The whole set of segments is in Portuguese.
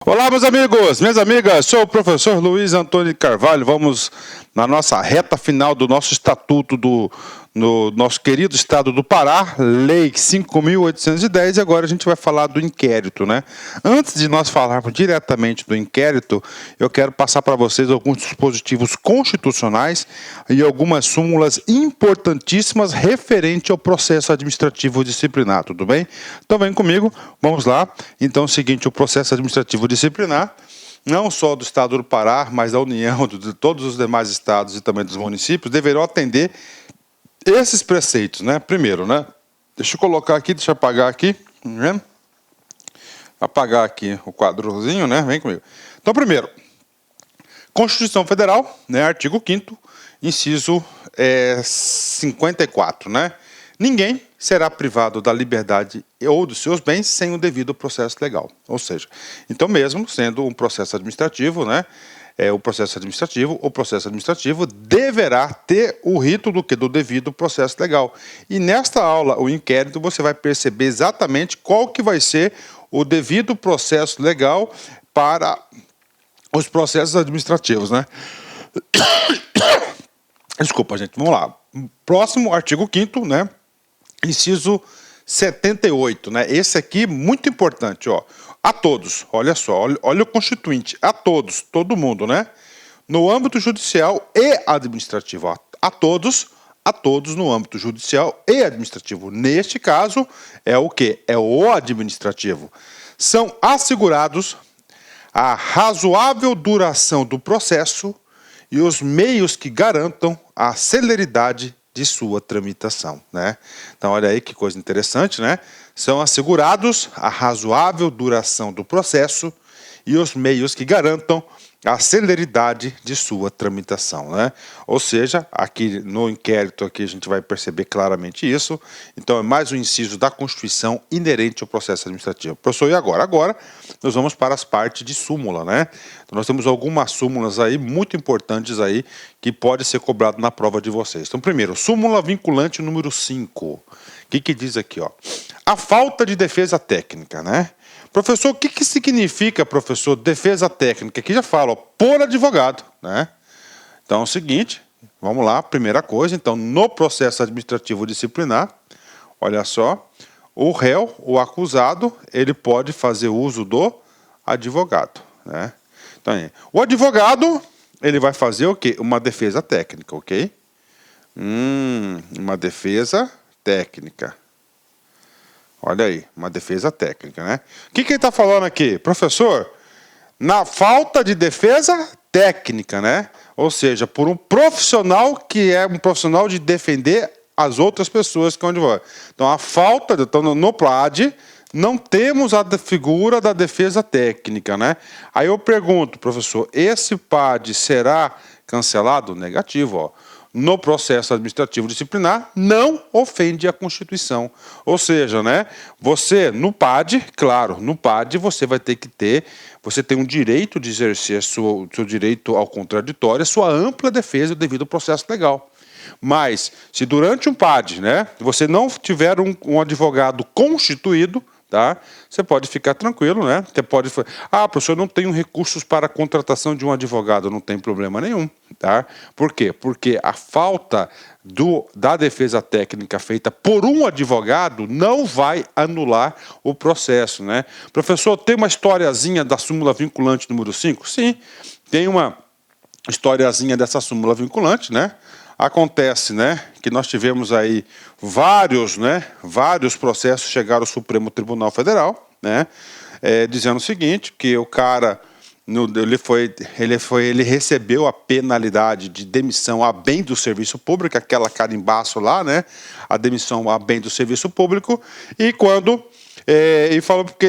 Olá, meus amigos, minhas amigas, sou o professor Luiz Antônio Carvalho. Vamos na nossa reta final do nosso estatuto no nosso querido estado do Pará, Lei 5.810, e agora a gente vai falar do inquérito, né? Antes de nós falarmos diretamente do inquérito, eu quero passar para vocês alguns dispositivos constitucionais e algumas súmulas importantíssimas referente ao processo administrativo disciplinar, tudo bem? Então vem comigo, vamos lá. Então é o seguinte, o processo administrativo disciplinar, não só do estado do Pará, mas da União, de todos os demais estados e também dos municípios, deverão atender esses preceitos, né? Primeiro, né? Deixa eu colocar aqui, deixa eu apagar aqui, né? Apagar aqui o quadrozinho, né? Vem comigo. Então, primeiro, Constituição Federal, né? Artigo 5º, inciso 54, né? Ninguém será privado da liberdade ou dos seus bens sem o devido processo legal. Ou seja, então mesmo sendo um processo administrativo, né? O processo administrativo deverá ter o rito do devido processo legal. E nesta aula, o inquérito, você vai perceber exatamente qual que vai ser o devido processo legal para os processos administrativos, né? Desculpa, gente, vamos lá. Próximo, artigo 5º, né? Inciso 78, né? Esse aqui, muito importante, ó. A todos, olha só, olha o constituinte, a todos, todo mundo, né? No âmbito judicial e administrativo, ó, a todos no âmbito judicial e administrativo. Neste caso, é o quê? É o administrativo. São assegurados a razoável duração do processo e os meios que garantam a celeridade de sua tramitação, né? Então, olha aí que coisa interessante, né? São assegurados a razoável duração do processo e os meios que garantam a celeridade de sua tramitação, né? Ou seja, aqui no inquérito aqui a gente vai perceber claramente isso. Então, é mais um inciso da Constituição inerente ao processo administrativo. Professor, e agora? Agora nós vamos para as partes de súmula, né? Então, nós temos algumas súmulas aí muito importantes aí que pode ser cobrado na prova de vocês. Então, primeiro, súmula vinculante número 5. O que diz aqui, ó? A falta de defesa técnica, né? Professor, o que significa, professor, defesa técnica? Aqui já fala, ó, por advogado, né? Então é o seguinte, vamos lá, primeira coisa, então no processo administrativo disciplinar, olha só, o réu, o acusado, ele pode fazer uso do advogado, né? Então, o advogado, ele vai fazer o quê? Uma defesa técnica, ok? Uma defesa técnica. Olha aí, uma defesa técnica, né? O que ele está falando aqui? Professor, na falta de defesa técnica, né? Ou seja, por um profissional que é um profissional de defender as outras pessoas que é um advogado. Então, a falta, então, no PLAD, não temos a figura da defesa técnica, né? Aí eu pergunto, professor, esse PAD será cancelado? Negativo, ó. No processo administrativo disciplinar, não ofende a Constituição. Ou seja, né, você, no PAD, claro, no PAD você vai ter que ter, você tem um direito de exercer seu direito ao contraditório, a sua ampla defesa devido ao processo legal. Mas, se durante um PAD, né, você não tiver um advogado constituído, tá? Você pode ficar tranquilo, né? Você pode falar, professor, eu não tenho recursos para a contratação de um advogado, não tem problema nenhum, tá? Por quê? Porque a falta da defesa técnica feita por um advogado não vai anular o processo, né? Professor, tem uma historiazinha da súmula vinculante número 5? Sim, tem uma historiazinha dessa súmula vinculante, né? Acontece, né, que nós tivemos aí vários processos chegaram ao Supremo Tribunal Federal, né, dizendo o seguinte, que o cara ele recebeu a penalidade de demissão a bem do serviço público, aquela carimbaço lá, né, a demissão a bem do serviço público, e quando ele falou porque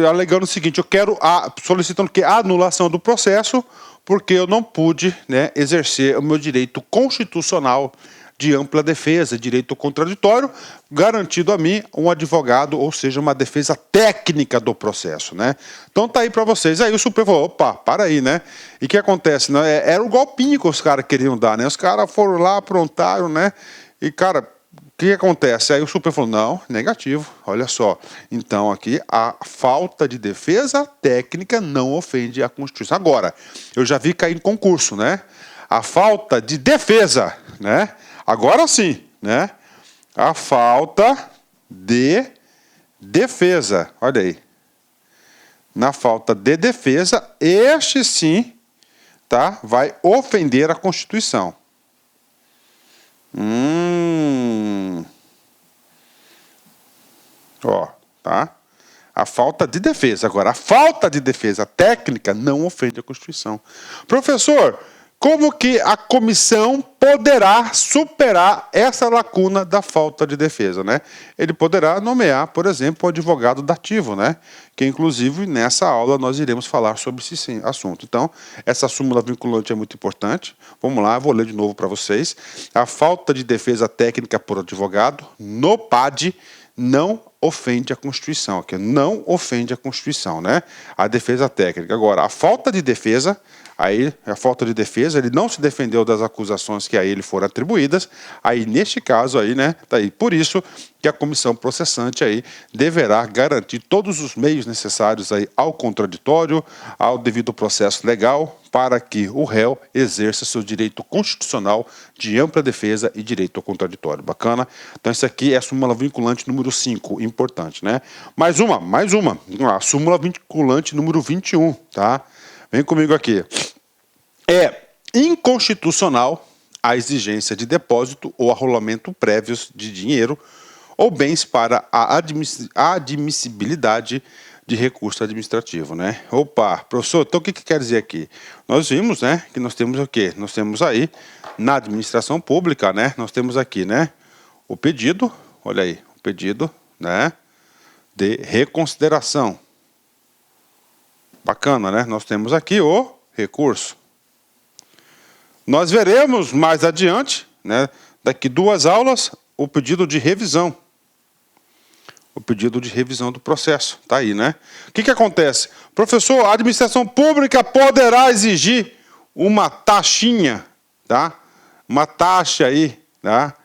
alegando o seguinte, eu quero solicitando que a anulação do processo porque eu não pude, né, exercer o meu direito constitucional de ampla defesa, direito contraditório, garantido a mim um advogado, ou seja, uma defesa técnica do processo, né? Então tá aí para vocês. Aí o Supremo falou, opa, para aí, né? E o que acontece, né? Era o golpinho que os caras queriam dar, né? Os caras foram lá, aprontaram, né? E, cara, que acontece? Aí o Supremo falou, não, negativo, olha só. Então aqui a falta de defesa técnica não ofende a Constituição. Agora, eu já vi cair em concurso, né? A falta de defesa, né? Agora sim, né? A falta de defesa, olha aí. Na falta de defesa, este sim, tá? Vai ofender a Constituição. Ó, tá? A falta de defesa. Agora, a falta de defesa técnica não ofende a Constituição. Professor, como que a comissão poderá superar essa lacuna da falta de defesa, né? Ele poderá nomear, por exemplo, o advogado dativo, né? Que, inclusive, nessa aula nós iremos falar sobre esse assunto. Então, essa súmula vinculante é muito importante. Vamos lá, eu vou ler de novo para vocês. A falta de defesa técnica por advogado no PAD não ofende a Constituição, que não ofende a Constituição, né? A defesa técnica. Agora, a falta de defesa, aí a falta de defesa, ele não se defendeu das acusações que a ele foram atribuídas, aí neste caso aí, né, tá aí. Por isso que a comissão processante aí deverá garantir todos os meios necessários aí ao contraditório, ao devido processo legal, para que o réu exerça seu direito constitucional de ampla defesa e direito ao contraditório. Bacana? Então, isso aqui é a súmula vinculante número 5, importante, né? Mais uma. A súmula vinculante número 21, tá? Vem comigo aqui. É inconstitucional a exigência de depósito ou arrolamento prévios de dinheiro ou bens para a admissibilidade de recurso administrativo, né? Opa, professor, então o que quer dizer aqui? Nós vimos, né, que nós temos o quê? Nós temos aí, na administração pública, né, nós temos aqui, né, o pedido, olha aí, o pedido, né, de reconsideração. Bacana, né? Nós temos aqui o recurso. Nós veremos mais adiante, né, daqui 2 aulas, o pedido de revisão. O pedido de revisão do processo. Está aí, né? O que acontece? Professor, a administração pública poderá exigir uma taxinha, tá? Uma taxa aí, tá?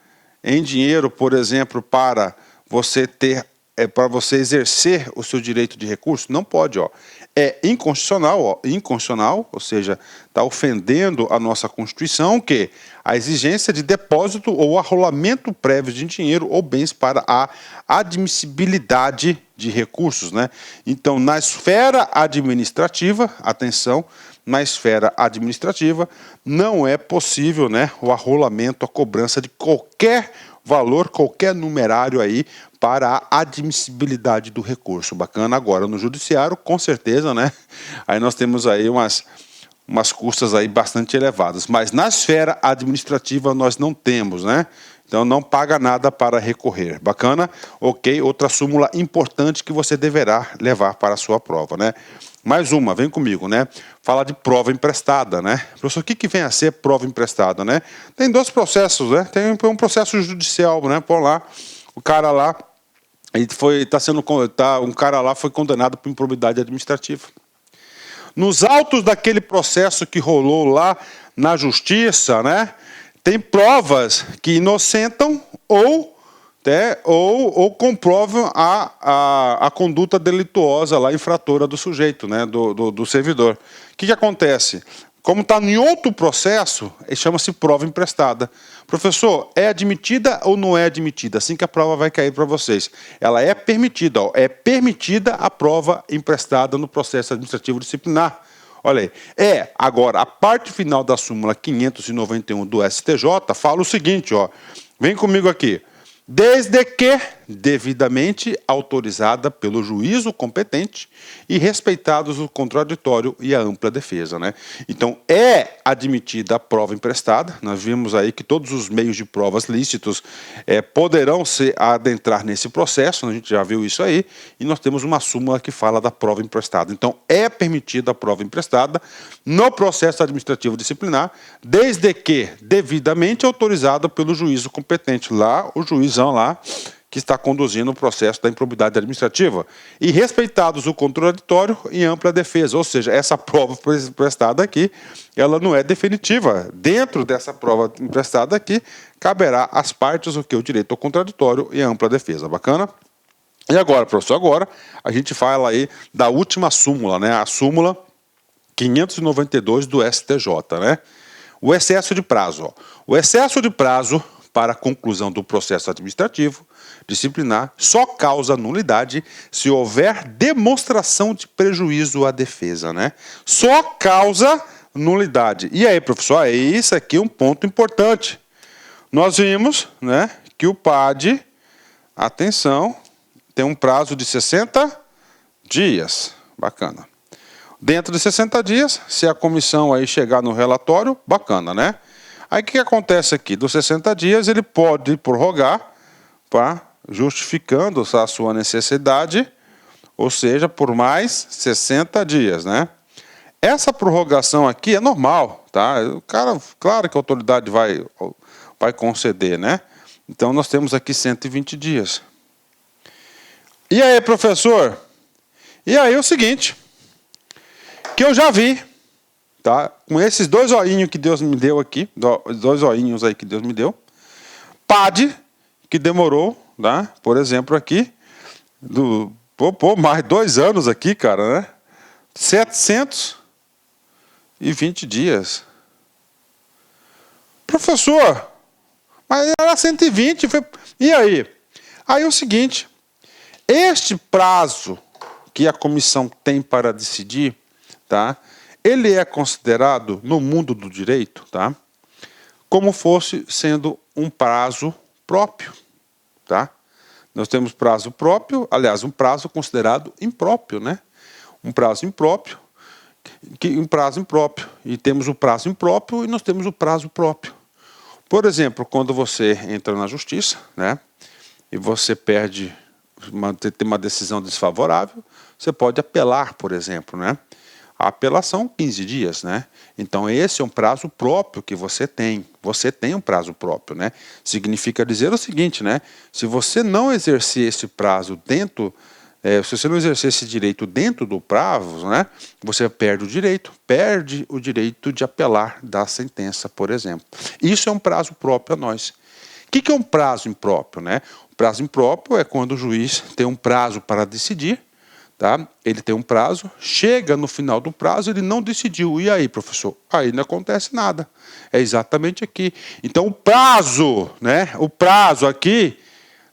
Em dinheiro, por exemplo, para você ter, para você exercer o seu direito de recurso? Não pode, ó. É inconstitucional, ou seja, está ofendendo a nossa Constituição, que a exigência de depósito ou arrolamento prévio de dinheiro ou bens para a admissibilidade de recursos, né? Então, na esfera administrativa, atenção, na esfera administrativa, não é possível, né, o arrolamento, a cobrança de qualquer valor, qualquer numerário aí para a admissibilidade do recurso. Bacana. Agora, no judiciário, com certeza, né? Aí nós temos aí umas custas aí bastante elevadas. Mas na esfera administrativa nós não temos, né? Então não paga nada para recorrer. Bacana? Ok. Outra súmula importante que você deverá levar para a sua prova, né? Mais uma, vem comigo, né? Fala de prova emprestada, né? Professor, o que vem a ser prova emprestada, né? Tem 2 processos, né? Tem um processo judicial, né? Por lá, o cara lá, um cara lá foi condenado por improbidade administrativa. Nos autos daquele processo que rolou lá na justiça, né? Tem provas que inocentam ou comprovam a conduta delituosa lá, infratora do sujeito, né, do servidor. O que acontece? Como está em outro processo, chama-se prova emprestada. Professor, é admitida ou não é admitida? Assim que a prova vai cair para vocês. Ela é permitida, ó, é permitida a prova emprestada no processo administrativo disciplinar. Olha aí. Agora, a parte final da súmula 591 do STJ fala o seguinte, ó. Vem comigo aqui. Desde que devidamente autorizada pelo juízo competente e respeitados o contraditório e a ampla defesa, né? Então, é admitida a prova emprestada. Nós vimos aí que todos os meios de provas lícitos poderão se adentrar nesse processo, a gente já viu isso aí, e nós temos uma súmula que fala da prova emprestada. Então, é permitida a prova emprestada no processo administrativo disciplinar, desde que devidamente autorizada pelo juízo competente. Lá, o juizão lá, que está conduzindo o processo da improbidade administrativa e respeitados o contraditório e ampla defesa. Ou seja, essa prova prestada aqui, ela não é definitiva. Dentro dessa prova prestada aqui, caberá às partes o que? O direito ao contraditório e ampla defesa. Bacana? E agora, professor, agora a gente fala aí da última súmula, né? A súmula 592 do STJ, né? O excesso de prazo. Ó. O excesso de prazo para a conclusão do processo administrativo disciplinar só causa nulidade se houver demonstração de prejuízo à defesa, né? Só causa nulidade. E aí, professor, isso aqui é um ponto importante. Nós vimos, né, que o PAD, atenção, tem um prazo de 60 dias. Bacana. Dentro de 60 dias, se a comissão aí chegar no relatório, bacana, né? Aí o que acontece aqui? Dos 60 dias, ele pode prorrogar, justificando a sua necessidade, ou seja, por mais 60 dias, né? Essa prorrogação aqui é normal, tá? O cara, claro que a autoridade vai conceder, né? Então, nós temos aqui 120 dias. E aí, professor? E aí, o seguinte, que eu já vi, tá? Com esses 2 zoinhos que Deus me deu aqui, 2 zoinhos aí que Deus me deu, PAD, que demorou, tá? Por exemplo, aqui, mais 2 anos aqui, cara, né? 720 dias. Professor, mas era 120, e aí? Aí é o seguinte, este prazo que a comissão tem para decidir, tá? Ele é considerado, no mundo do direito, tá? Como fosse sendo um prazo próprio, tá? Nós temos prazo próprio, aliás, um prazo considerado impróprio, né? Um prazo impróprio, e temos o prazo impróprio e nós temos o prazo próprio. Por exemplo, quando você entra na justiça, né? E você tem uma decisão desfavorável, você pode apelar, por exemplo, né? A apelação, 15 dias, né? Então, esse é um prazo próprio que você tem. Você tem um prazo próprio, né? Significa dizer o seguinte, né? Se você não exercer esse prazo se você não exercer esse direito dentro do prazo, né? Você perde o direito de apelar da sentença, por exemplo. Isso é um prazo próprio a nós. O que é um prazo impróprio, né? O prazo impróprio é quando o juiz tem um prazo para decidir, tá? Ele tem um prazo, chega no final do prazo, ele não decidiu. E aí, professor? Aí não acontece nada. É exatamente aqui. Então, o prazo, né? O prazo aqui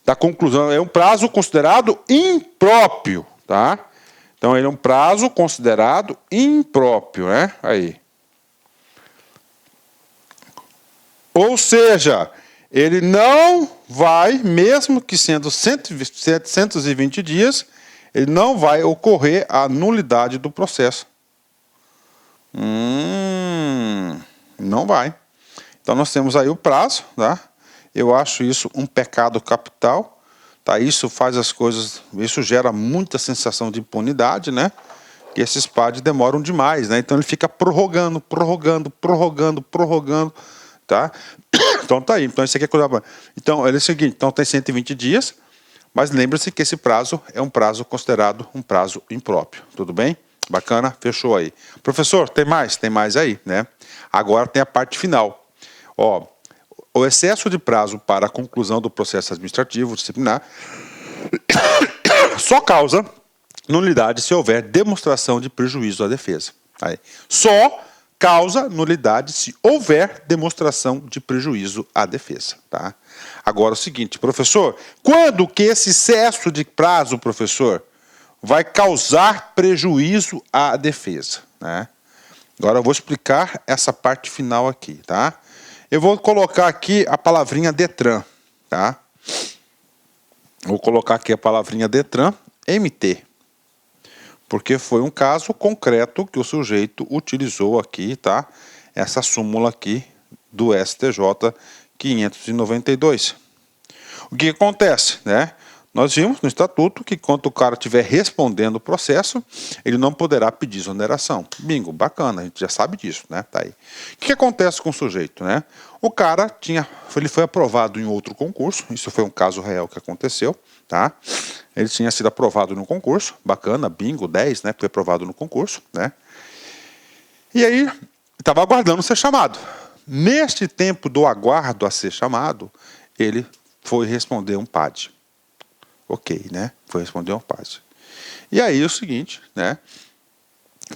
da conclusão é um prazo considerado impróprio, tá? Então, ele é um prazo considerado impróprio, né? Aí. Ou seja, ele não vai, mesmo que sendo 720 dias, ele não vai ocorrer a nulidade do processo. Não vai. Então, nós temos aí o prazo, tá? Eu acho isso um pecado capital, tá? Isso faz as coisas, isso gera muita sensação de impunidade, né? Que esses PAD demoram demais, né? Então, ele fica prorrogando, tá? Então, tá aí. Então, isso aqui é coisa... Então, é o seguinte, então tem 120 dias, mas lembre-se que esse prazo é um prazo considerado um prazo impróprio, tudo bem? Bacana? Fechou aí. Professor, tem mais? Tem mais aí, né? Agora tem a parte final. Ó, o excesso de prazo para a conclusão do processo administrativo disciplinar só causa nulidade se houver demonstração de prejuízo à defesa. Aí. Só causa nulidade se houver demonstração de prejuízo à defesa. Tá? Agora, o seguinte, professor, quando que esse excesso de prazo, professor, vai causar prejuízo à defesa? Né? Agora eu vou explicar essa parte final aqui, tá? Eu vou colocar aqui a palavrinha Detran, tá? Vou colocar aqui a palavrinha Detran, MT. Porque foi um caso concreto que o sujeito utilizou aqui, tá? Essa súmula aqui do STJ 592. O que acontece, né? Nós vimos no estatuto que quando o cara estiver respondendo o processo, ele não poderá pedir exoneração. Bingo, bacana, a gente já sabe disso, né? Tá aí. O que acontece com o sujeito, né? O cara ele foi aprovado em outro concurso, isso foi um caso real que aconteceu, tá? Ele tinha sido aprovado no concurso, bacana, bingo, 10, né? Foi aprovado no concurso, né? E aí, estava aguardando ser chamado. Neste tempo do aguardo a ser chamado, ele foi responder um PAD. Ok, né? Foi responder um PAD. E aí o seguinte, né?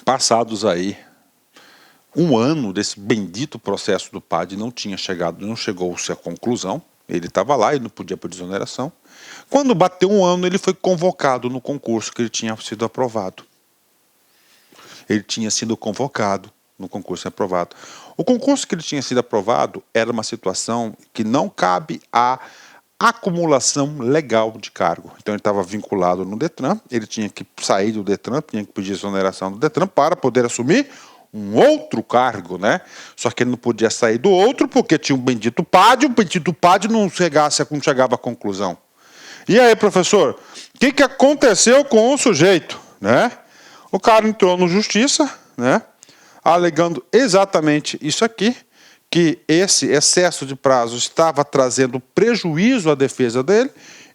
Passados aí um ano desse bendito processo do PAD, não chegou-se à conclusão. Ele estava lá e não podia pedir exoneração. Quando bateu um ano, ele foi convocado no concurso que ele tinha sido aprovado. Ele tinha sido convocado no concurso aprovado. O concurso que ele tinha sido aprovado era uma situação que não cabe a acumulação legal de cargo. Então ele estava vinculado no Detran, ele tinha que sair do Detran, tinha que pedir exoneração do Detran para poder assumir um outro cargo, né? Só que ele não podia sair do outro porque tinha um bendito PAD, o bendito PAD não chegava à conclusão. E aí, professor, o que aconteceu com o sujeito, né? O cara entrou no Justiça, né? Alegando exatamente isso aqui, que esse excesso de prazo estava trazendo prejuízo à defesa dele,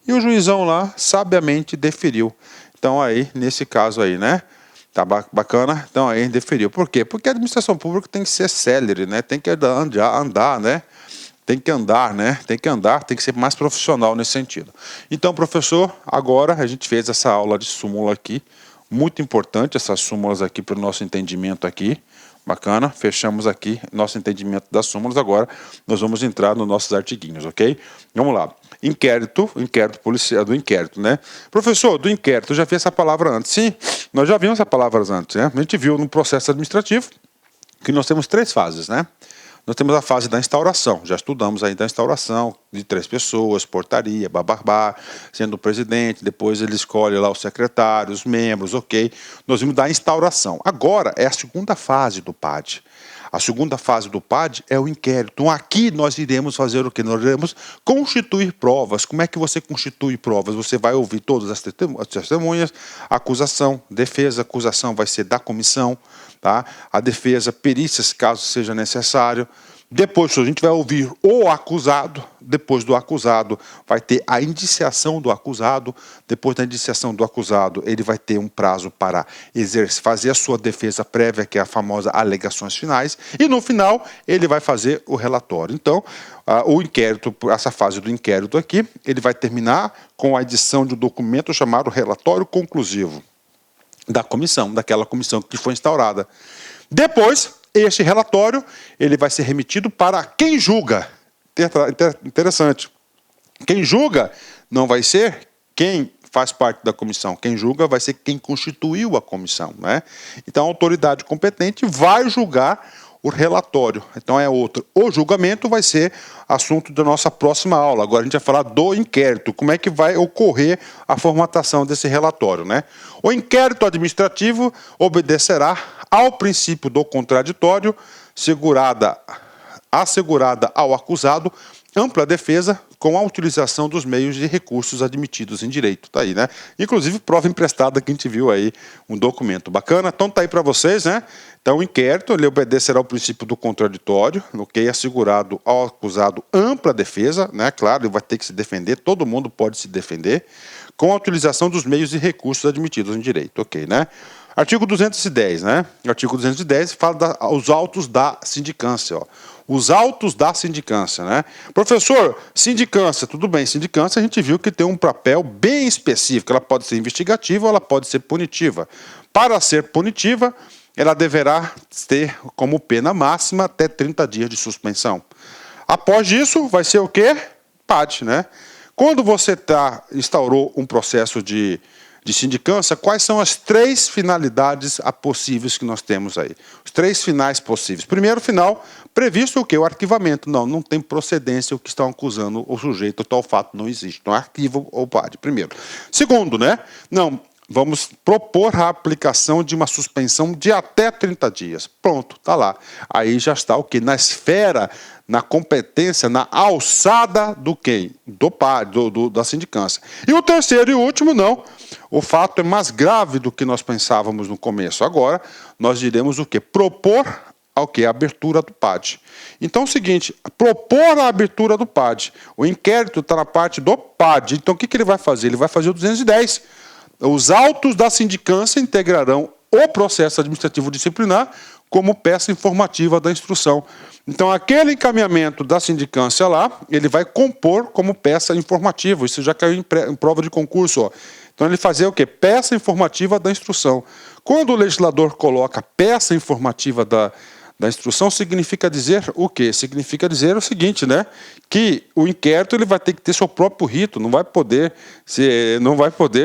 e o juizão lá sabiamente deferiu. Então aí, nesse caso aí, né? Tá bacana? Então aí deferiu. Por quê? Porque a administração pública tem que ser célere, né? Tem que andar, né? Tem que andar, né? Tem que ser mais profissional nesse sentido. Então, professor, agora a gente fez essa aula de súmula aqui, muito importante essas súmulas aqui para o nosso entendimento aqui. Bacana, fechamos aqui nosso entendimento das súmulas. Agora nós vamos entrar nos nossos artiguinhos, ok? Vamos lá. Inquérito policial, do inquérito, né? Professor, do inquérito, eu já vi essa palavra antes. Sim, nós já vimos essa palavra antes, né? A gente viu no processo administrativo que nós temos 3 fases, né? Nós temos a fase da instauração, já estudamos aí da instauração, de 3 pessoas, portaria, bababá, sendo o presidente, depois ele escolhe lá os secretários, os membros, ok. Nós vimos da instauração. Agora é a segunda fase do PAD. A segunda fase do PAD é o inquérito. Então aqui nós iremos fazer o quê? Nós iremos constituir provas. Como é que você constitui provas? Você vai ouvir todas as testemunhas, acusação, defesa. A acusação vai ser da comissão, tá? A defesa, perícias, caso seja necessário. Depois a gente vai ouvir o acusado, depois do acusado vai ter a indiciação do acusado, depois da indiciação do acusado ele vai ter um prazo para fazer a sua defesa prévia, que é a famosa alegações finais, e no final ele vai fazer o relatório. Então, o inquérito, essa fase do inquérito aqui, ele vai terminar com a edição de um documento chamado relatório conclusivo da comissão, daquela comissão que foi instaurada. Depois, este relatório ele vai ser remetido para quem julga. Interessante. Quem julga não vai ser quem faz parte da comissão. Quem julga vai ser quem constituiu a comissão, né? Então, a autoridade competente vai julgar o relatório. Então, é outro. O julgamento vai ser assunto da nossa próxima aula. Agora a gente vai falar do inquérito. Como é que vai ocorrer a formatação desse relatório, né? O inquérito administrativo obedecerá ao princípio do contraditório, assegurada ao acusado ampla defesa com a utilização dos meios de recursos admitidos em direito. Tá aí, né? Inclusive, prova emprestada que a gente viu aí, um documento bacana. Então, tá aí para vocês, né? Então, o inquérito, ele obedecerá ao princípio do contraditório, ok? Assegurado ao acusado ampla defesa, né? Claro, ele vai ter que se defender, todo mundo pode se defender, com a utilização dos meios e recursos admitidos em direito, ok, né? Artigo 210, né? O artigo 210 fala os autos da sindicância, ó. Os autos da sindicância, né? Professor, sindicância, tudo bem, sindicância a gente viu que tem um papel bem específico, ela pode ser investigativa ou ela pode ser punitiva. Para ser punitiva, ela deverá ter como pena máxima até 30 dias de suspensão. Após isso, vai ser o quê? PAD, né? Quando você instaurou um processo de sindicância, quais são as 3 finalidades possíveis que nós temos aí? Os 3 finais possíveis. Primeiro final, previsto o quê? O arquivamento. Não tem procedência o que estão acusando o sujeito, o tal fato não existe. Não é arquivo ou PAD, primeiro. Segundo, né? vamos propor a aplicação de uma suspensão de até 30 dias. Pronto, está lá. Aí já está o quê? Na esfera, na competência, na alçada do quem? Do PAD, da sindicância. E o terceiro e último, não. O fato é mais grave do que nós pensávamos no começo. Agora, nós diremos o quê? Propor ao quê? A abertura do PAD. Então é o seguinte, propor a abertura do PAD. O inquérito está na parte do PAD. Então o que ele vai fazer? Ele vai fazer o 210. Os autos da sindicância integrarão o processo administrativo disciplinar como peça informativa da instrução. Então, aquele encaminhamento da sindicância lá, ele vai compor como peça informativa. Isso já caiu em prova de concurso. Ó. Então, ele fazia o quê? Peça informativa da instrução. Quando o legislador coloca peça informativa da instrução, significa dizer o quê? Significa dizer o seguinte, né? Que o inquérito ele vai ter que ter seu próprio rito, não vai poder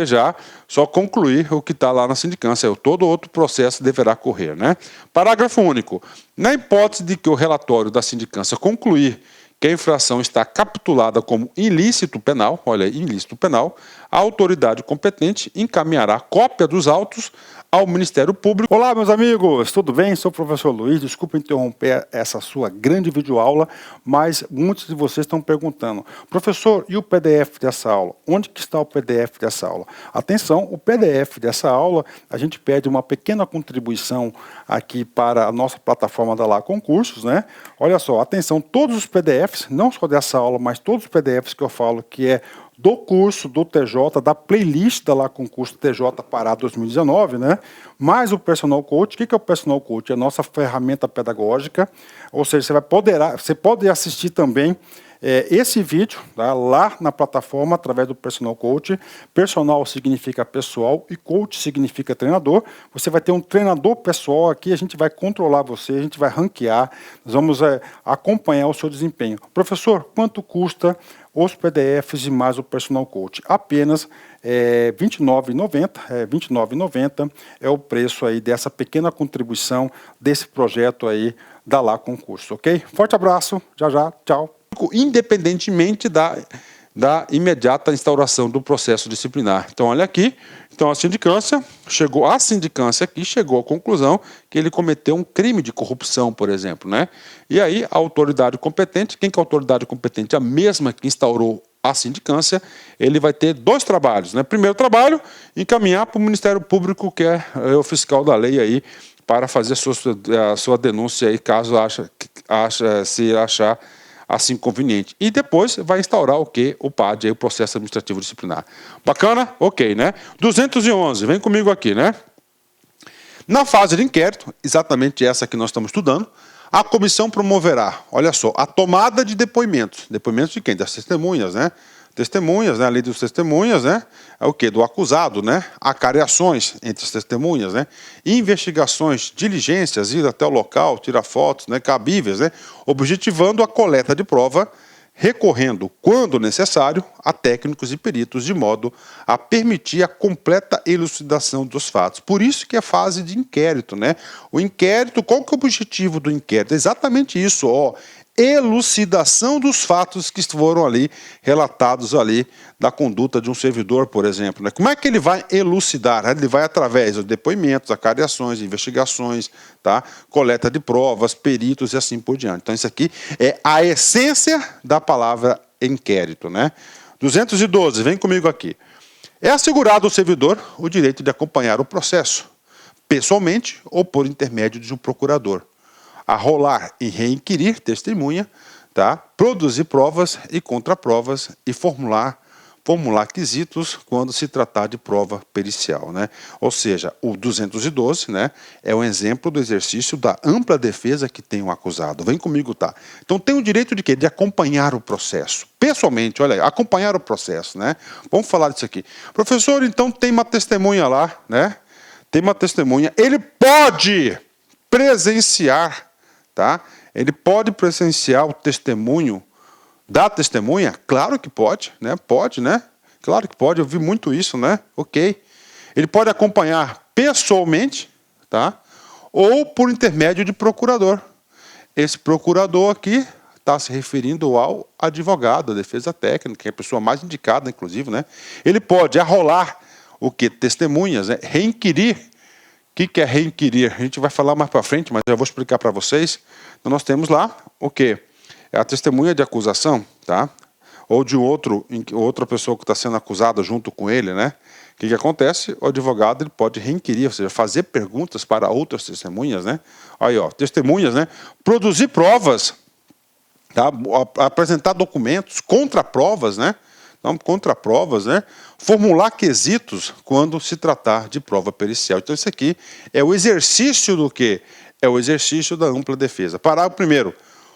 já só concluir o que está lá na sindicância. Todo outro processo deverá correr, né? Parágrafo único. Na hipótese de que o relatório da sindicância concluir que a infração está capitulada como ilícito penal, olha, ilícito penal, a autoridade competente encaminhará cópia dos autos ao Ministério Público. Olá, meus amigos, tudo bem? Sou o professor Luiz, desculpa interromper essa sua grande videoaula, mas muitos de vocês estão perguntando, professor, e o PDF dessa aula? Onde que está o PDF dessa aula? Atenção, o PDF dessa aula, a gente pede uma pequena contribuição aqui para a nossa plataforma da Lá Concursos, né? Olha só, atenção, todos os PDFs, não só dessa aula, mas todos os PDFs que eu falo que é do curso do TJ, da playlist da Lá Concurso TJ Pará 2019, né? Mais o Personal Coach. O que é o Personal Coach? É a nossa ferramenta pedagógica, ou seja, você pode assistir também esse vídeo tá, lá na plataforma através do Personal Coach. Personal significa pessoal e coach significa treinador. Você vai ter um treinador pessoal aqui, a gente vai controlar você, a gente vai ranquear, nós vamos acompanhar o seu desempenho. Professor, quanto custa os PDFs e mais o Personal Coach? Apenas R$ 29,90 é o preço aí dessa pequena contribuição desse projeto aí da Lá Concurso, ok? Forte abraço, já, tchau. Independentemente da imediata instauração do processo disciplinar. Então, olha aqui, então a sindicância chegou à conclusão que ele cometeu um crime de corrupção, por exemplo, né? E aí a autoridade competente, quem que é a autoridade competente? A mesma que instaurou a sindicância, ele vai ter dois trabalhos, né? Primeiro trabalho, encaminhar para o Ministério Público, que é o fiscal da lei aí, para fazer a sua denúncia aí, caso se achar assim conveniente. E depois vai instaurar o quê? O PAD, aí, o processo administrativo disciplinar. Bacana? Ok, né? 211, vem comigo aqui, né? Na fase de inquérito, exatamente essa que nós estamos estudando, a comissão promoverá, olha só, a tomada de depoimentos. Depoimentos de quem? Das testemunhas, né? Testemunhas, né? A lei dos testemunhas, né? É o quê? Do acusado, né? Acareações entre as testemunhas, né? Investigações, diligências, ir até o local, tirar fotos, né? Cabíveis, né? Objetivando a coleta de prova, recorrendo, quando necessário, a técnicos e peritos, de modo a permitir a completa elucidação dos fatos. Por isso que é fase de inquérito, né? O inquérito, qual que é o objetivo do inquérito? É exatamente isso, ó. Elucidação dos fatos que foram ali relatados ali da conduta de um servidor, por exemplo, né? Como é que ele vai elucidar? Ele vai através de depoimentos, acariações, investigações, tá? Coleta de provas, peritos e assim por diante. Então isso aqui é a essência da palavra inquérito, né? 212, vem comigo aqui. É assegurado ao servidor o direito de acompanhar o processo, pessoalmente ou por intermédio de um procurador, arrolar e reinquirir testemunha, tá? Produzir provas e contraprovas e formular quesitos quando se tratar de prova pericial, né? Ou seja, o 212, né, é um exemplo do exercício da ampla defesa que tem o acusado. Vem comigo, tá? Então tem o direito de quê? De acompanhar o processo. Pessoalmente, olha aí, acompanhar o processo, né? Vamos falar disso aqui. Professor, então tem uma testemunha lá, né? Tem uma testemunha, ele pode presenciar, tá? Ele pode presenciar o testemunho da testemunha? Claro que pode, né? Pode, né? Claro que pode, eu vi muito isso, né? Ok. Ele pode acompanhar pessoalmente, tá? Ou por intermédio de procurador. Esse procurador aqui está se referindo ao advogado, a defesa técnica, que é a pessoa mais indicada, inclusive, né? Ele pode arrolar o que? Testemunhas, né? Reinquirir. O que é reinquirir? A gente vai falar mais para frente, mas eu vou explicar para vocês. Então nós temos lá o que? É a testemunha de acusação, tá? Ou de outra pessoa que está sendo acusada junto com ele, né? O que acontece? O advogado ele pode reinquirir, ou seja, fazer perguntas para outras testemunhas, né? Aí, ó, testemunhas, né? Produzir provas, tá? Apresentar documentos, contraprovas, né? Então, contraprovas, né? Formular quesitos quando se tratar de prova pericial. Então, isso aqui é o exercício do quê? É o exercício da ampla defesa. Parágrafo 1º.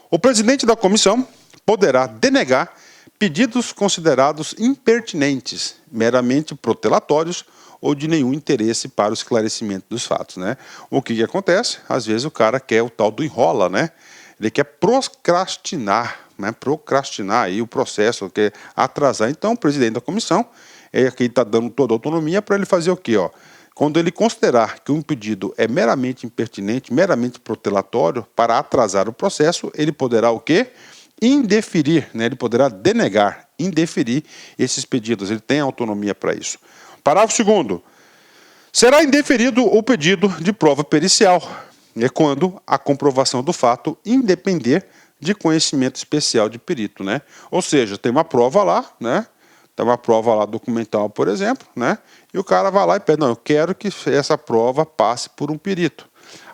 O presidente da comissão poderá denegar pedidos considerados impertinentes, meramente protelatórios ou de nenhum interesse para o esclarecimento dos fatos, né? O que acontece? Às vezes o cara quer o tal do enrola, né? Ele quer procrastinar, né? Procrastinar aí o processo, quer atrasar. Então, o presidente da comissão, aqui está dando toda a autonomia para ele fazer o quê? Ó? Quando ele considerar que um pedido é meramente impertinente, meramente protelatório, para atrasar o processo, ele poderá o quê? Indeferir, né? Ele poderá denegar, indeferir esses pedidos. Ele tem autonomia para isso. Parágrafo 2º. Será indeferido o pedido de prova pericial, é quando a comprovação do fato independer de conhecimento especial de perito, né? Ou seja, tem uma prova lá, né? Tem uma prova lá documental, por exemplo, né? E o cara vai lá e pede, não, eu quero que essa prova passe por um perito.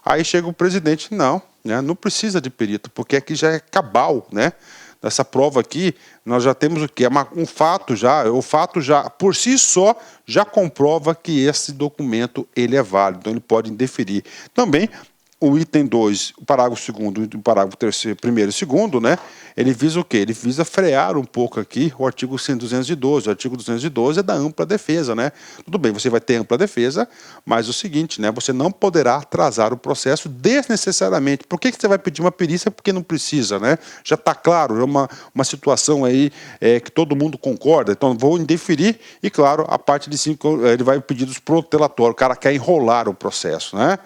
Aí chega o presidente, não, né? Não precisa de perito, porque aqui já é cabal, né? Nessa prova aqui, nós já temos o quê? Um fato já, o fato já, por si só, já comprova que esse documento ele é válido, então ele pode indeferir. Também, o item 2, o parágrafo 2º e o parágrafo 1º e 2º, né? Ele visa o quê? Ele visa frear um pouco aqui o artigo 212. O artigo 212 é da ampla defesa, né? Tudo bem, você vai ter ampla defesa, mas o seguinte, né? Você não poderá atrasar o processo desnecessariamente. Por que você vai pedir uma perícia? Porque não precisa, né? Já está claro, é uma situação aí que todo mundo concorda, então vou indeferir e, claro, a parte de 5, ele vai pedir dos protelatórios, o cara quer enrolar o processo, né?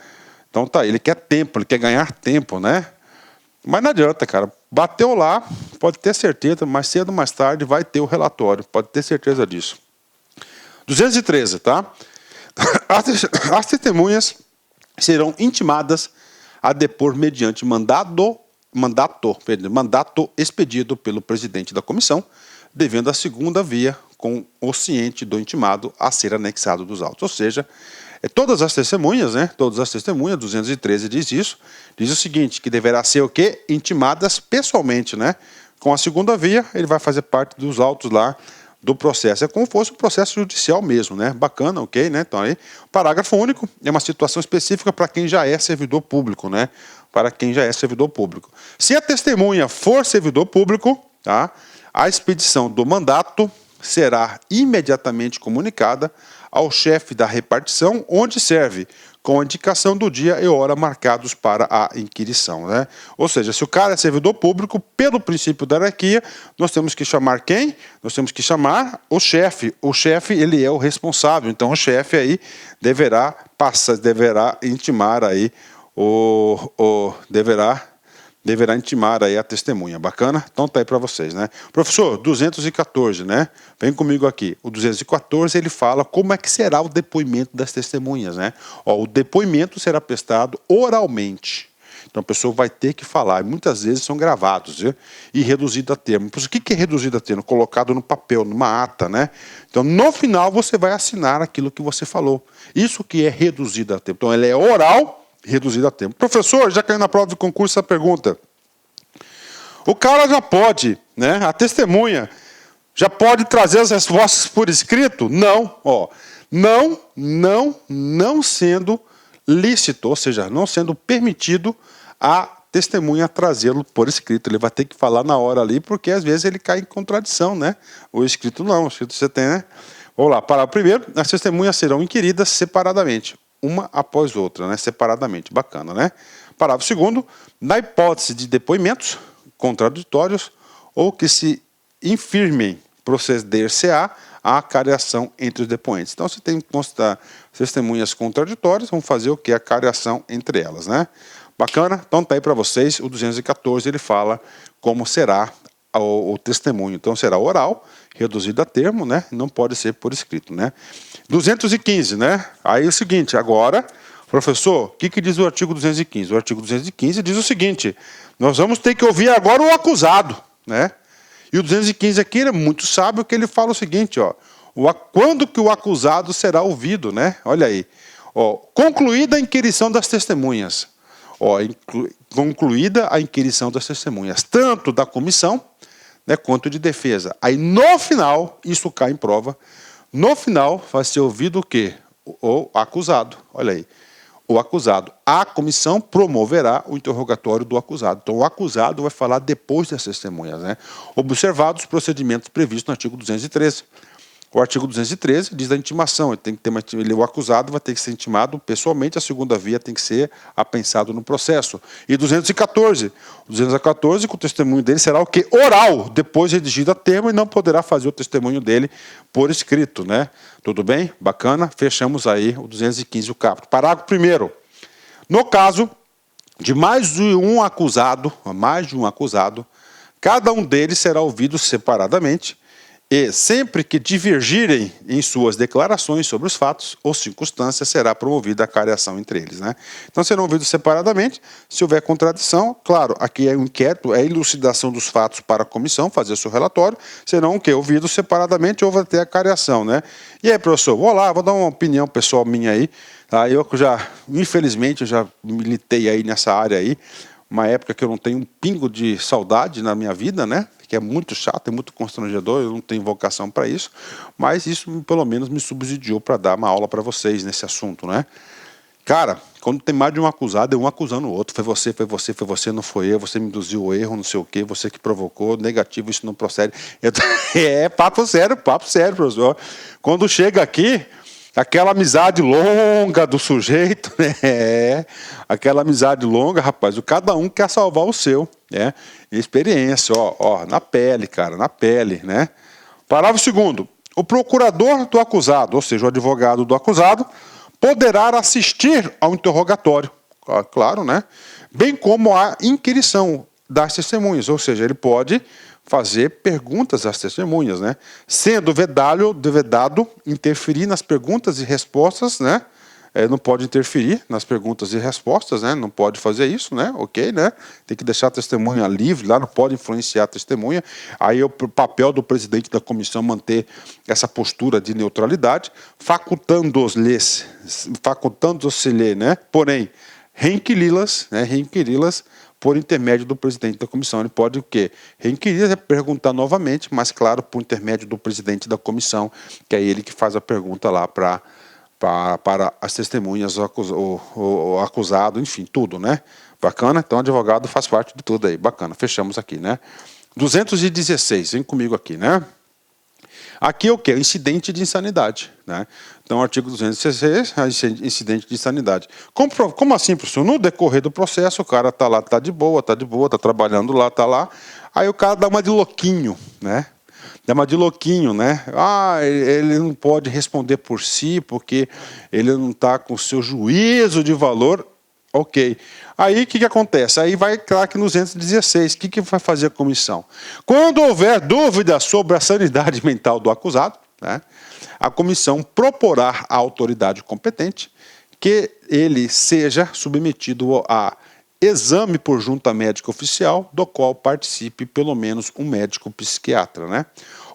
Então tá, ele quer tempo, ele quer ganhar tempo, né? Mas não adianta, cara. Bateu lá, pode ter certeza, mais cedo ou mais tarde vai ter o relatório, pode ter certeza disso. 213, tá? As testemunhas serão intimadas a depor mediante mandato expedido pelo presidente da comissão, devendo a segunda via com o ciente do intimado a ser anexado dos autos. Ou seja, todas as testemunhas, né? Todas as testemunhas, 213 diz isso, diz o seguinte, que deverá ser o quê? Intimadas pessoalmente, né? Com a segunda via, ele vai fazer parte dos autos lá do processo. É como se fosse um processo judicial mesmo, né? Bacana, ok, né? Então aí, parágrafo único é uma situação específica para quem já é servidor público, né? Para quem já é servidor público. Se a testemunha for servidor público, tá? A expedição do mandato será imediatamente comunicada ao chefe da repartição, onde serve, com a indicação do dia e hora marcados para a inquirição, né? Ou seja, se o cara é servidor público, pelo princípio da hierarquia, nós temos que chamar quem? Nós temos que chamar o chefe. O chefe, ele é o responsável, então o chefe aí deverá intimar aí deverá intimar aí a testemunha. Bacana? Então tá aí para vocês, né? Professor, 214, né? Vem comigo aqui. O 214, ele fala como é que será o depoimento das testemunhas, né? Ó, o depoimento será prestado oralmente. Então a pessoa vai ter que falar, e muitas vezes são gravados, viu? E reduzido a termo. O que é reduzido a termo? Colocado no papel, numa ata, né? Então no final você vai assinar aquilo que você falou. Isso que é reduzido a termo. Então ele é oral, reduzido a tempo. Professor, já caiu na prova de concurso essa pergunta. O cara já pode, né? A testemunha já pode trazer as respostas por escrito? Não, ó. Não sendo lícito, ou seja, não sendo permitido a testemunha trazê-lo por escrito. Ele vai ter que falar na hora ali, porque às vezes ele cai em contradição, né? O escrito não, o escrito você tem, né? Vamos lá, parágrafo primeiro. As testemunhas serão inquiridas separadamente, uma após outra, né? Separadamente. Bacana, né? Parágrafo segundo. Na hipótese de depoimentos contraditórios ou que se infirmem proceder-se-á a cariação entre os depoentes. Então, se tem que constar testemunhas contraditórias, vamos fazer o que? A cariação entre elas, né? Bacana? Então, tá aí para vocês. O 214, ele fala como será o testemunho. Então, será oral, reduzido a termo, né? Não pode ser por escrito, né? 215, né? Aí é o seguinte, agora, professor, o que diz o artigo 215? O artigo 215 diz o seguinte, nós vamos ter que ouvir agora o acusado, né? E o 215 aqui é muito sábio, que ele fala o seguinte, ó, quando que o acusado será ouvido, né? Olha aí, ó, concluída a inquirição das testemunhas, ó, concluída a inquirição das testemunhas, tanto da comissão, né, quanto de defesa. Aí no final, isso cai em prova, no final vai ser ouvido o quê? O acusado, olha aí. O acusado. A comissão promoverá o interrogatório do acusado. Então, o acusado vai falar depois das testemunhas, né? Observados os procedimentos previstos no artigo 213. O artigo 213 diz da intimação. Ele tem que ter o acusado vai ter que ser intimado pessoalmente, a segunda via tem que ser apensado no processo. E 214. O 214, com o testemunho dele será o quê? Oral, depois redigido a termo, e não poderá fazer o testemunho dele por escrito, né? Tudo bem? Bacana? Fechamos aí o 215, o caput. Parágrafo 1º. No caso de mais de um acusado, cada um deles será ouvido separadamente, e sempre que divergirem em suas declarações sobre os fatos ou circunstâncias, será promovida a cariação entre eles, né? Então serão ouvidos separadamente. Se houver contradição, claro, aqui é o inquérito, é a elucidação dos fatos para a comissão, fazer seu relatório, serão o quê? Ouvidos separadamente ou vai ter a cariação, né? E aí, professor, vou dar uma opinião pessoal minha aí. Tá? Eu já, infelizmente, eu já militei aí nessa área aí, uma época que eu não tenho um pingo de saudade na minha vida, né? Que é muito chato, é muito constrangedor, eu não tenho vocação para isso, mas isso pelo menos me subsidiou para dar uma aula para vocês nesse assunto, né? Cara, quando tem mais de um acusado, é um acusando o outro. Foi você, não foi eu, você me induziu o erro, não sei o quê, você que provocou, negativo, isso não procede. Papo sério, professor. Quando chega aqui, aquela amizade longa do sujeito, né? Aquela amizade longa, rapaz, cada um quer salvar o seu, né? Experiência, ó, na pele, cara, na pele, né? Parágrafo 2º. O procurador do acusado, ou seja, o advogado do acusado, poderá assistir ao interrogatório, claro, né? Bem como a inquirição das testemunhas, ou seja, ele pode fazer perguntas às testemunhas, né? Sendo vedado interferir nas perguntas e respostas, né? Não pode interferir nas perguntas e respostas, né? Não pode fazer isso, né? Ok, né? Tem que deixar a testemunha livre, lá não pode influenciar a testemunha. Aí é o papel do presidente da comissão manter essa postura de neutralidade, facultando-se-lhe, né? Porém, requiri-las por intermédio do presidente da comissão. Ele pode o quê? Requerir, perguntar novamente, mas claro, por intermédio do presidente da comissão, que é ele que faz a pergunta lá para as testemunhas, o acusado, enfim, tudo, né? Bacana? Então, o advogado faz parte de tudo aí. Bacana, fechamos aqui, né? 216, vem comigo aqui, né? Aqui é o quê? Incidente de insanidade, né? Então, artigo 216, incidente de insanidade. Como assim, professor? No decorrer do processo, o cara tá lá, tá de boa, tá trabalhando lá, tá lá. Aí o cara dá uma de louquinho, né? Ele não pode responder por si, porque ele não está com o seu juízo de valor. Ok. Aí o que acontece? Aí vai, claro, que no 216, o que vai fazer a comissão? Quando houver dúvida sobre a sanidade mental do acusado, né, a comissão proporá à autoridade competente que ele seja submetido a exame por junta médica oficial, do qual participe pelo menos um médico psiquiatra, né?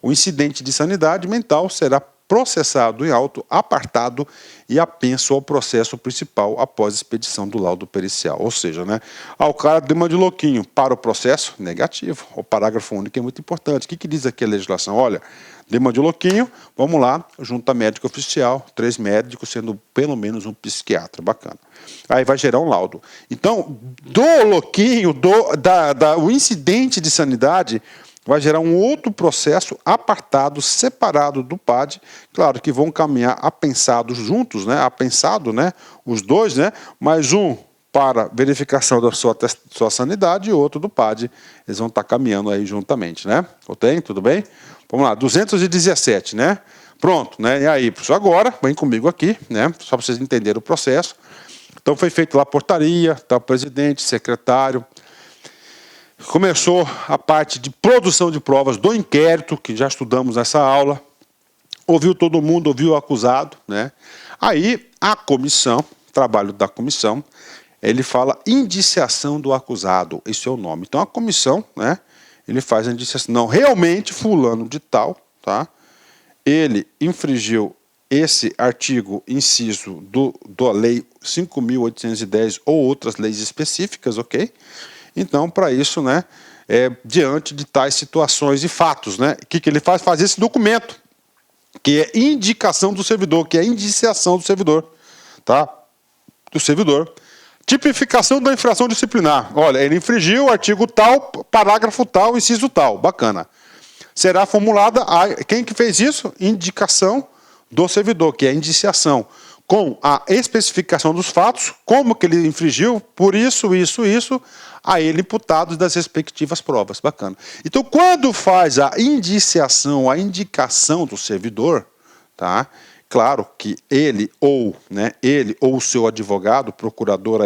O incidente de sanidade mental será processado em auto apartado e apenso ao processo principal após a expedição do laudo pericial. Ou seja, né, o cara deu uma de louquinho para o processo, negativo. O parágrafo único é muito importante. O que diz aqui a legislação? Olha, deu uma de louquinho, vamos lá, junta médica oficial, 3 médicos, sendo pelo menos um psiquiatra. Bacana. Aí vai gerar um laudo. Então, do louquinho, o incidente de sanidade vai gerar um outro processo apartado, separado do PAD, claro que vão caminhar apensados juntos, né? Apensado, né? Os dois, né? Mais um para verificação da sua sanidade e outro do PAD. Eles vão estar caminhando aí juntamente, né? Ok? Tudo bem? Vamos lá, 217, né? Pronto, né? E aí, professor, agora, vem comigo aqui, né? Só para vocês entenderem o processo. Então foi feito lá a portaria, tá o presidente, secretário. Começou a parte de produção de provas do inquérito, que já estudamos nessa aula. ouviu todo mundo, ouviu o acusado, né? Aí a comissão, trabalho da comissão, ele fala indiciação do acusado, esse é o nome. Então a comissão, né, ele faz a indiciação. Não, realmente fulano de tal, tá? Ele infringiu esse artigo, inciso da lei 5.810 ou outras leis específicas, ok? Então, para isso, né, diante de tais situações e fatos, né, o que ele faz? Faz esse documento, que é indicação do servidor, que é indiciação do servidor, tá? Do servidor. Tipificação da infração disciplinar. Olha, ele infringiu o artigo tal, parágrafo tal, inciso tal. Bacana. Será formulada quem que fez isso? Indicação do servidor, que é indiciação, com a especificação dos fatos, como que ele infringiu, por isso, a ele imputados das respectivas provas. Bacana. Então, quando faz a indiciação, a indicação do servidor, tá? Claro que ele ou o seu advogado, procurador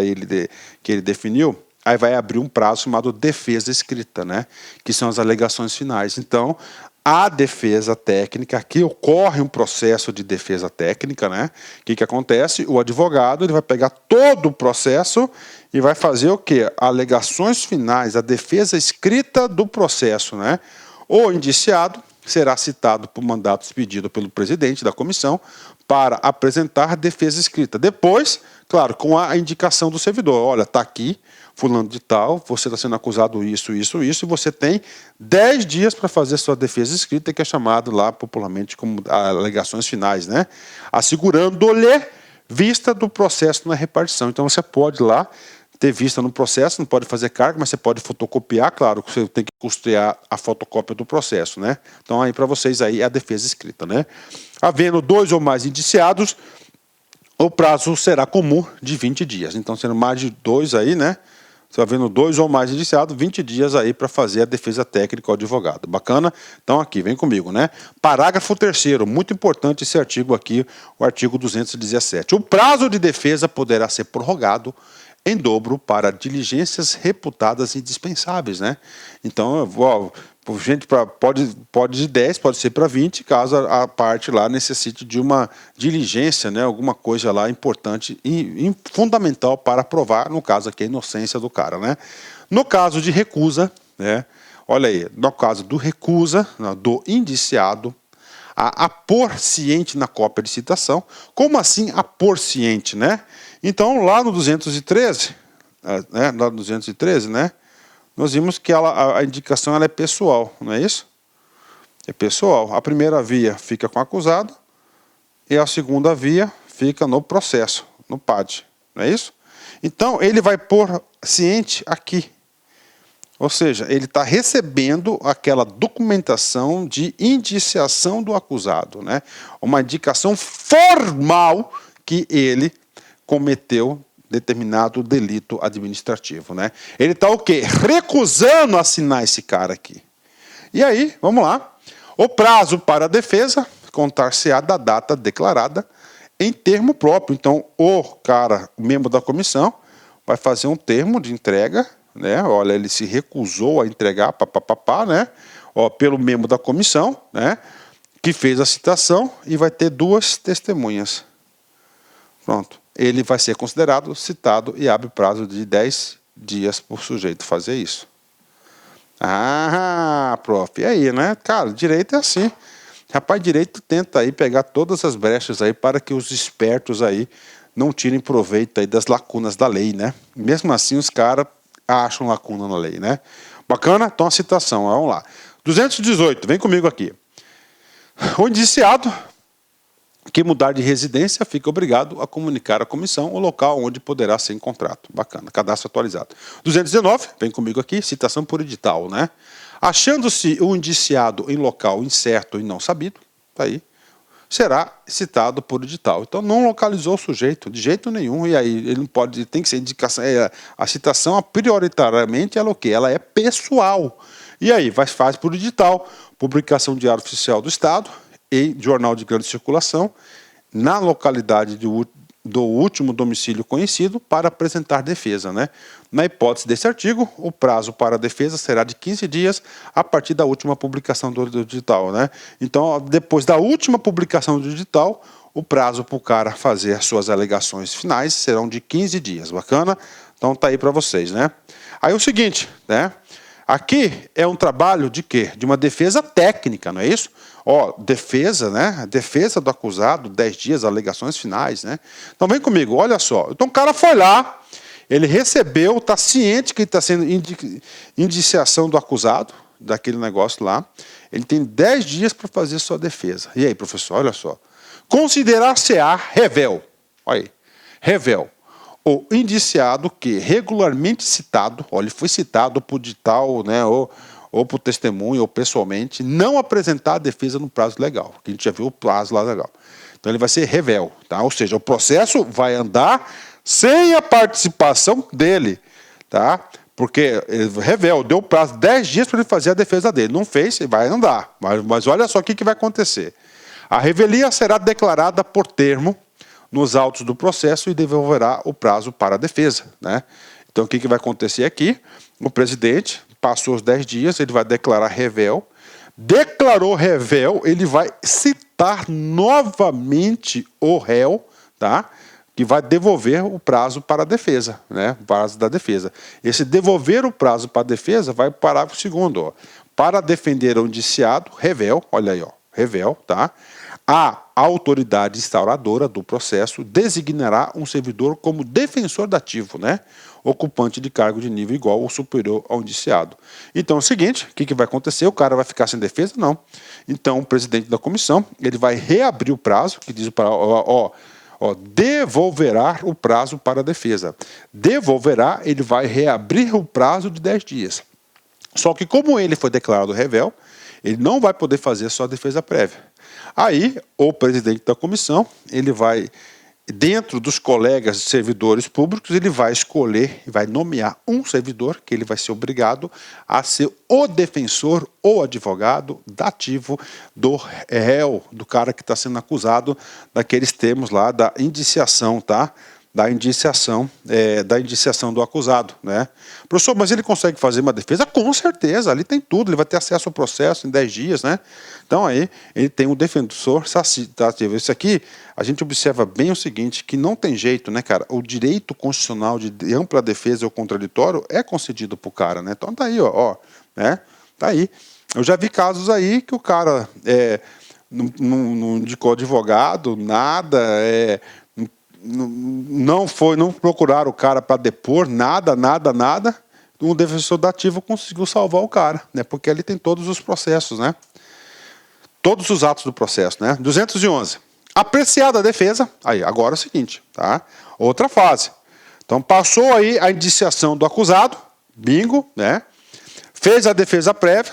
que ele definiu, aí vai abrir um prazo chamado defesa escrita, né? Que são as alegações finais. Então, a defesa técnica, aqui ocorre um processo de defesa técnica, né? O que acontece? O advogado ele vai pegar todo o processo e vai fazer o quê? Alegações finais, a defesa escrita do processo, né? O indiciado será citado por mandato expedido pelo presidente da comissão para apresentar defesa escrita. Depois, claro, com a indicação do servidor. Olha, está aqui, fulano de tal, você está sendo acusado isso, e você tem 10 dias para fazer sua defesa escrita, que é chamado lá popularmente como alegações finais, né? Assegurando-lhe vista do processo na repartição. Então, você pode lá ter vista no processo, não pode fazer carga, mas você pode fotocopiar, claro, que você tem que custear a fotocópia do processo, né? Então, aí para vocês aí é a defesa escrita, né? Havendo 2 ou mais indiciados, o prazo será comum de 20 dias. Então, sendo mais de 2 aí, né? Você havendo 2 ou mais indiciados, 20 dias aí para fazer a defesa técnica ao advogado. Bacana? Então, aqui, vem comigo, né? Parágrafo 3º, muito importante esse artigo aqui, o artigo 217. O prazo de defesa poderá ser prorrogado em dobro para diligências reputadas indispensáveis, né? Então, gente, pode de 10, pode ser para 20, caso a parte lá necessite de uma diligência, né? Alguma coisa lá importante e fundamental para provar, no caso aqui, a inocência do cara, né? No caso de recusa, né? Olha aí, no caso do recusa, do indiciado, a apor ciente na cópia de citação. Como assim apor ciente, né? Então, lá no 213, né, nós vimos que a indicação ela é pessoal, não é isso? É pessoal. A primeira via fica com o acusado e a segunda via fica no processo, no PAD, não é isso? Então, ele vai pôr ciente aqui. Ou seja, ele está recebendo aquela documentação de indiciação do acusado, né? Uma indicação formal que ele cometeu determinado delito administrativo, né? Ele está o quê? Recusando assinar esse cara aqui. E aí, vamos lá. O prazo para a defesa contar-se-á da data declarada em termo próprio. Então, o membro da comissão, vai fazer um termo de entrega, né? Olha, ele se recusou a entregar, né? Pelo membro da comissão, né? Que fez a citação e vai ter 2 testemunhas. Pronto. Ele vai ser considerado citado e abre prazo de 10 dias por sujeito fazer isso. Ah, prof, e aí, né? Cara, direito é assim. Rapaz, direito tenta aí pegar todas as brechas aí para que os espertos aí não tirem proveito aí das lacunas da lei, né? Mesmo assim, os caras acham lacuna na lei, né? Bacana? Então, a citação, vamos lá. 218, vem comigo aqui. O indiciado que mudar de residência fica obrigado a comunicar à comissão o local onde poderá ser encontrado. Bacana, cadastro atualizado. 219, vem comigo aqui, citação por edital, né? Achando-se o indiciado em local incerto e não sabido, tá aí, será citado por edital. Então, não localizou o sujeito, de jeito nenhum, e aí ele não pode, tem que ser indicação, a citação, prioritariamente, ela é o quê? Ela é pessoal. E aí, faz por edital, publicação de Diário Oficial do Estado, em jornal de grande circulação, na localidade do último domicílio conhecido para apresentar defesa, né? Na hipótese desse artigo, o prazo para a defesa será de 15 dias a partir da última publicação do edital, né? Então, depois da última publicação do edital, o prazo para o cara fazer as suas alegações finais serão de 15 dias. Bacana? Então tá aí para vocês, né? Aí o seguinte, né? Aqui é um trabalho de quê? De uma defesa técnica, não é isso? Ó, defesa, né? Defesa do acusado, 10 dias, alegações finais, né? Então vem comigo, olha só. Então o cara foi lá, ele recebeu, está ciente que está sendo indiciação do acusado, daquele negócio lá. Ele tem 10 dias para fazer sua defesa. E aí, professor, olha só. Considerar-se-á rével. Olha aí, rével. O indiciado que regularmente citado, olha, ele foi citado por tal, né, ou por testemunho, ou pessoalmente, não apresentar a defesa no prazo legal, que a gente já viu o prazo lá legal. Então ele vai ser rével, tá? Ou seja, o processo vai andar sem a participação dele, tá? Porque rével deu prazo 10 dias para ele fazer a defesa dele, não fez, ele vai andar. Mas olha só o que vai acontecer. A revelia será declarada por termo nos autos do processo e devolverá o prazo para a defesa, né? Então, o que vai acontecer aqui? O presidente passou os 10 dias, ele vai declarar rével. Declarou rével, ele vai citar novamente o réu, tá? Que vai devolver o prazo para a defesa, né? O prazo da defesa. Esse devolver o prazo para a defesa vai para o parágrafo 2º, ó. Para defender o indiciado, rével, olha aí, ó, rével, tá? A autoridade instauradora do processo designará um servidor como defensor dativo, né? Ocupante de cargo de nível igual ou superior ao indiciado. Então é o seguinte, o que vai acontecer? O cara vai ficar sem defesa? Não. Então o presidente da comissão, ele vai reabrir o prazo, que diz para devolverá o prazo para a defesa. Devolverá, ele vai reabrir o prazo de 10 dias. Só que como ele foi declarado rével, ele não vai poder fazer só a defesa prévia. Aí, o presidente da comissão, ele vai, dentro dos colegas servidores públicos, ele vai escolher, vai nomear um servidor, que ele vai ser obrigado a ser o defensor ou advogado dativo do réu, do cara que está sendo acusado, daqueles termos lá da indiciação, tá? Da indiciação do acusado, né? Professor, mas ele consegue fazer uma defesa? Com certeza, ali tem tudo, ele vai ter acesso ao processo em 10 dias, né? Então aí ele tem um defensor dativo. Isso aqui, a gente observa bem o seguinte, que não tem jeito, né, cara? O direito constitucional de ampla defesa ou contraditório é concedido para o cara, né? Então tá aí, ó, né? Tá aí. Eu já vi casos aí que o cara não indicou advogado, nada, não procuraram o cara para depor, nada. Um defensor dativo conseguiu salvar o cara, né? Porque ali tem todos os processos, né? Todos os atos do processo, né? 211. Apreciada a defesa, aí, agora é o seguinte, tá? Outra fase. Então, passou aí a indiciação do acusado, bingo, né? Fez a defesa prévia,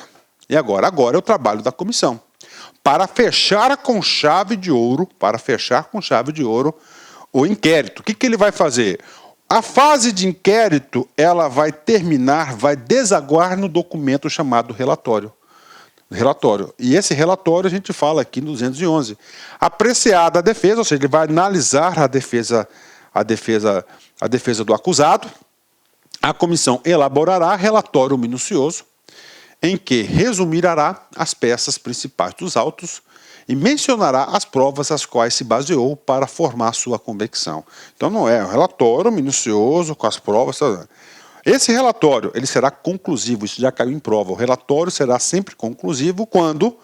e agora é o trabalho da comissão. Para fechar com chave de ouro, o inquérito. O que ele vai fazer? A fase de inquérito, ela vai terminar, vai desaguar no documento chamado relatório. E esse relatório a gente fala aqui no 211. Apreciada a defesa, ou seja, ele vai analisar a defesa do acusado. A comissão elaborará relatório minucioso em que resumirá as peças principais dos autos e mencionará as provas às quais se baseou para formar sua convicção. Então não é um relatório minucioso com as provas. Esse relatório ele será conclusivo, isso já caiu em prova. O relatório será sempre conclusivo quanto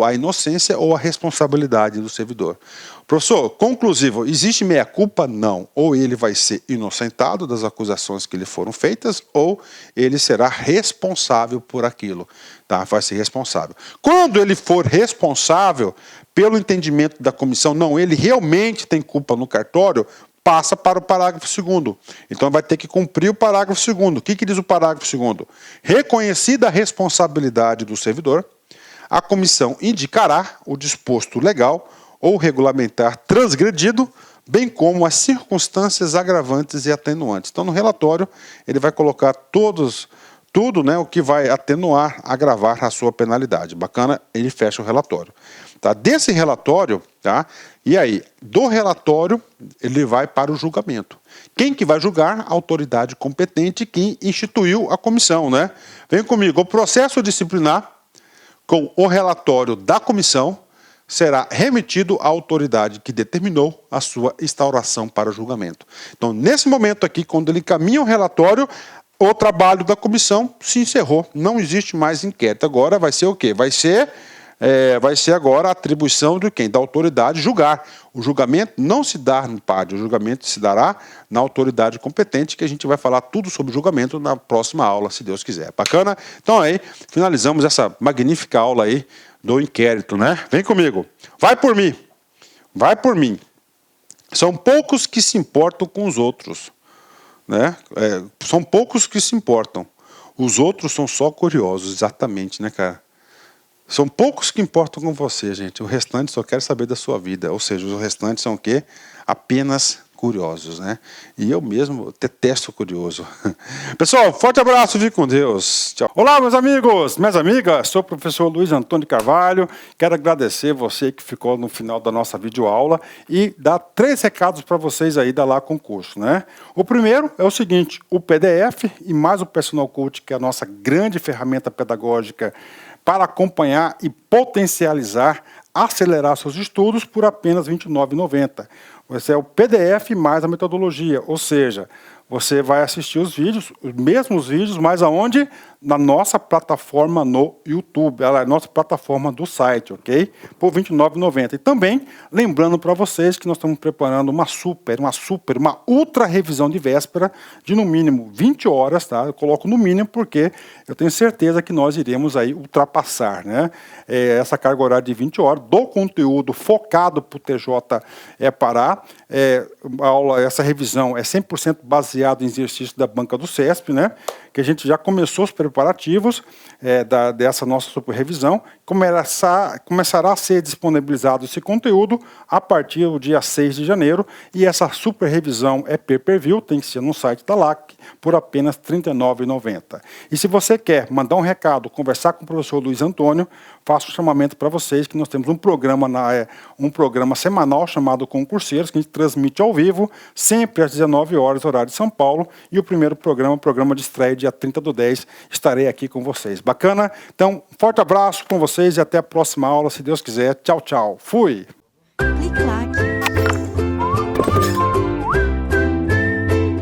à inocência ou à responsabilidade do servidor. Professor, conclusivo, existe meia-culpa? Não. Ou ele vai ser inocentado das acusações que lhe foram feitas, ou ele será responsável por aquilo. Tá? Vai ser responsável. Quando ele for responsável, pelo entendimento da comissão, não, ele realmente tem culpa no cartório, passa para o parágrafo 2º. Então vai ter que cumprir o parágrafo 2º. O que diz o parágrafo 2º? Reconhecida a responsabilidade do servidor, a comissão indicará o disposto legal ou regulamentar transgredido, bem como as circunstâncias agravantes e atenuantes. Então, no relatório, ele vai colocar tudo, né, o que vai atenuar, agravar a sua penalidade. Bacana, ele fecha o relatório. tá? Desse relatório, tá? E aí, do relatório, ele vai para o julgamento. Quem que vai julgar? A autoridade competente que instituiu a comissão, né? Vem comigo, o processo disciplinar com o relatório da comissão será remetido à autoridade que determinou a sua instauração para julgamento. Então, nesse momento aqui, quando ele caminha o relatório, o trabalho da comissão se encerrou. Não existe mais inquérito. Agora vai ser o quê? Vai ser agora a atribuição de quem? Da autoridade julgar. O julgamento não se dá no PAD, o julgamento se dará na autoridade competente, que a gente vai falar tudo sobre julgamento na próxima aula, se Deus quiser. Bacana? Então aí, finalizamos essa magnífica aula aí do inquérito, né? Vem comigo. Vai por mim. Vai por mim. São poucos que se importam com os outros, né? São poucos que se importam. Os outros são só curiosos, exatamente, né, cara? São poucos que importam com você, gente. O restante só quer saber da sua vida. Ou seja, os restantes são o quê? Apenas curiosos, né? E eu mesmo detesto curioso. Pessoal, forte abraço, fique com Deus. Tchau. Olá, meus amigos, minhas amigas. Sou o professor Luiz Antônio Carvalho. Quero agradecer você que ficou no final da nossa videoaula e dar 3 recados para vocês aí da Lá Concurso, né? O primeiro é o seguinte, o PDF e mais o Personal Coach, que é a nossa grande ferramenta pedagógica para acompanhar e potencializar, acelerar seus estudos por apenas R$ 29,90. Esse é o PDF mais a metodologia, ou seja, você vai assistir os vídeos, os mesmos vídeos, mas aonde? Na nossa plataforma no YouTube, a nossa plataforma do site, ok? Por R$ 29,90. E também, lembrando para vocês que nós estamos preparando uma ultra revisão de véspera de no mínimo 20 horas, tá? Eu coloco no mínimo porque eu tenho certeza que nós iremos aí ultrapassar, né? Essa carga horária de 20 horas do conteúdo focado para o TJ Pará. Essa revisão é 100% baseada em exercício da banca do CESP, né? Que a gente já começou os preparativos dessa nossa super revisão. Começará a ser disponibilizado esse conteúdo a partir do dia 6 de janeiro. E essa super revisão é pay-per-view, tem que ser no site da LAC, por apenas R$ 39,90. E se você quer mandar um recado, conversar com o professor Luiz Antônio, faço um chamamento para vocês que nós temos um programa semanal chamado Concurseiros, que a gente transmite ao vivo, sempre às 19 horas, horário de São Paulo, e o primeiro programa, o programa de estreia, dia 30/10, estarei aqui com vocês. Bacana? Então, forte abraço com vocês e até a próxima aula, se Deus quiser. Tchau, tchau. Fui! Clique lá.